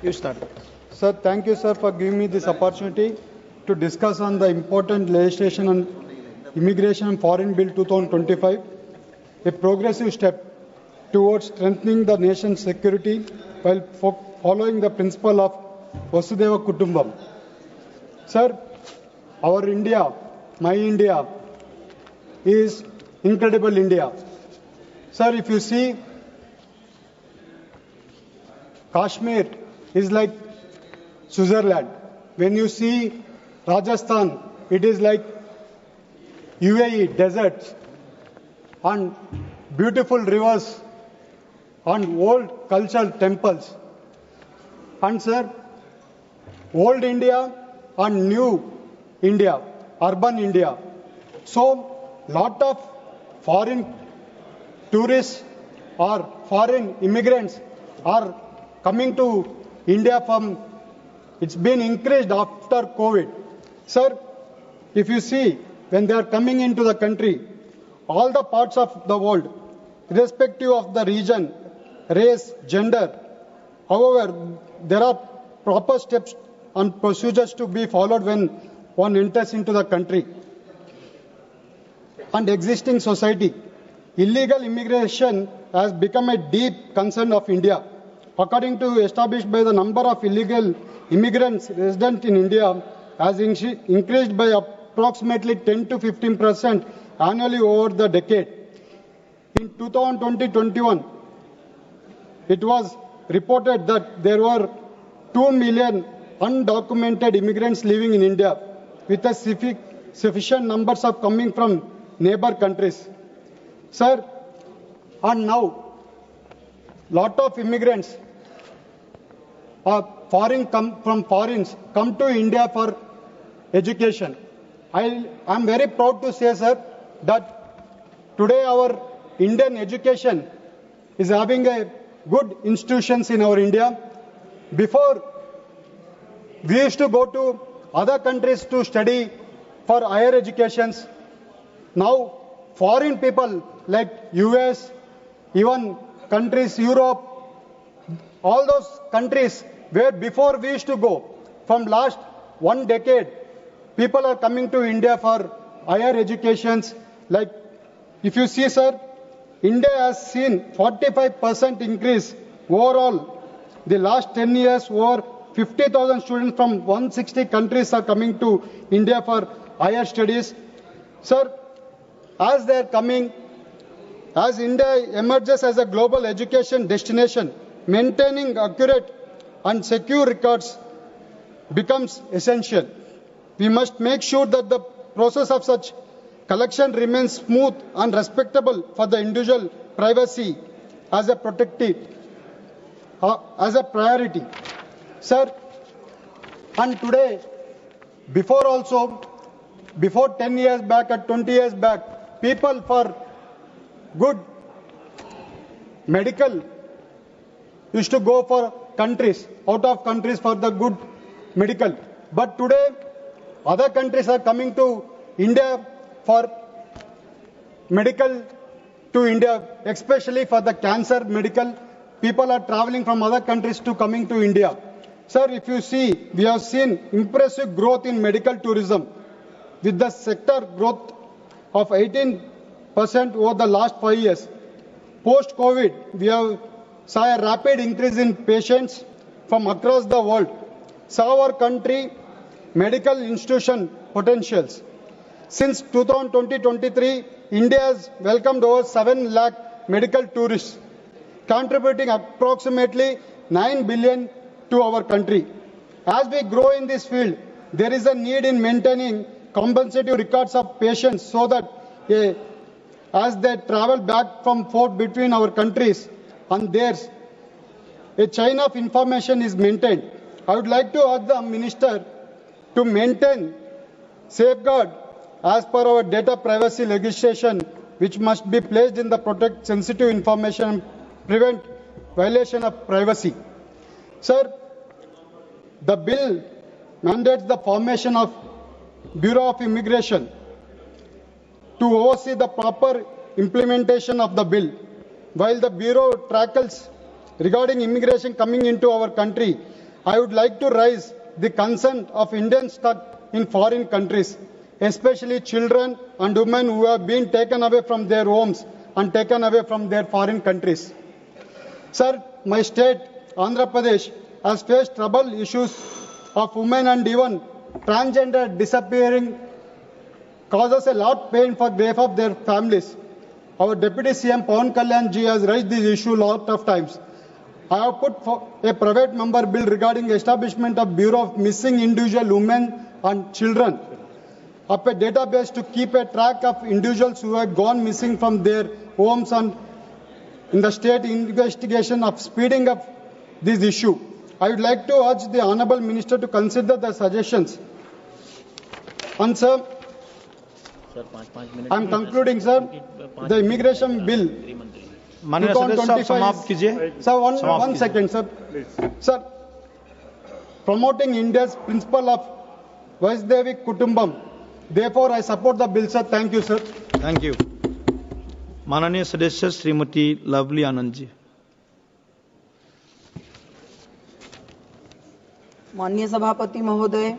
You start. Sir, thank you, sir, for giving me this opportunity to discuss on the important legislation on Immigration and Foreign Bill 2025, a progressive step towards strengthening the nation's security while following the principle of Vasudhaiva Kutumbam. Sir, our India, my India, is incredible India. Sir, if you see, Kashmir is like Switzerland. When you see Rajasthan, it is like UAE, deserts, and beautiful rivers, and old cultural temples. And sir, old India and new India, urban India. So, lot of foreign tourists or foreign immigrants are coming to India from, it's been increased after COVID. Sir, if you see, when they are coming into the country, all the parts of the world, irrespective of the region, race, gender, however, there are proper steps and procedures to be followed when one enters into the country. And existing society, illegal immigration has become a deep concern of India. According to established by the number of illegal immigrants resident in India has increased by approximately 10 to 15% annually over the decade. In 2020-21, it was reported that there were 2 million undocumented immigrants living in India, with a sufficient numbers of coming from neighbor countries. Sir, and now, lot of immigrants from foreigners come to India for education. I am very proud to say, sir, that today our Indian education is having a good institutions in our India. Before, we used to go to other countries to study for higher educations. Now, foreign people like US, even countries, Europe, all those countries where before we used to go, from last 1 decade, people are coming to India for higher educations. Like, if you see, sir, India has seen 45% increase overall. The last 10 years, over 50,000 students from 160 countries are coming to India for higher studies. Sir, as they are coming, as India emerges as a global education destination, maintaining accurate and secure records becomes essential. We must make sure that the process of such collection remains smooth and respectable for the individual privacy as a as a priority. Sir, and today, before 10 years back or 20 years back, people for good medical used to go for countries, out of countries for the good medical. But today, other countries are coming to India for medical to India, especially for the cancer medical. People are traveling from other countries to coming to India. Sir, if you see, we have seen impressive growth in medical tourism with the sector growth of 18% over the last 5 years. Post-COVID, we have saw a rapid increase in patients from across the world. Saw our country medical institution potentials. Since 2020-23, India has welcomed over 7 lakh medical tourists, contributing approximately 9 billion to our country. As we grow in this field, there is a need in maintaining compensative records of patients so that as they travel back and forth between our countries and theirs, a chain of information is maintained. I would like to ask the Minister to maintain safeguard as per our data privacy legislation, which must be placed in the protect sensitive information and prevent violation of privacy. Sir, the bill mandates the formation of Bureau of Immigration to oversee the proper implementation of the bill. While the Bureau tackles regarding immigration coming into our country, I would like to raise the concern of Indians stuck in foreign countries, especially children and women who have been taken away from their homes and taken away from their foreign countries. Sir, my state, Andhra Pradesh, has faced trouble issues of women and even transgender disappearing causes a lot pain for grief of their families. Our Deputy CM Pawan Kalyan ji has raised this issue lot of times. I have put a private member bill regarding establishment of Bureau of Missing Individual Women and Children, up a database to keep a track of individuals who have gone missing from their homes, and in the state investigation of speeding up this issue. I would like to urge the Honourable Minister to consider the suggestions. And sir, I am concluding, sir. The immigration bill. माननीय सदस्य समाप्त कीजिए. Sir, one second, sir. Sir, promoting India's principle of Vasudhaiva Kutumbam. Therefore, I support the bill, sir. Thank you, sir. Thank you. माननीय सदस्य श्रीमती लवली आनंद जी. माननीय सभापति महोदय,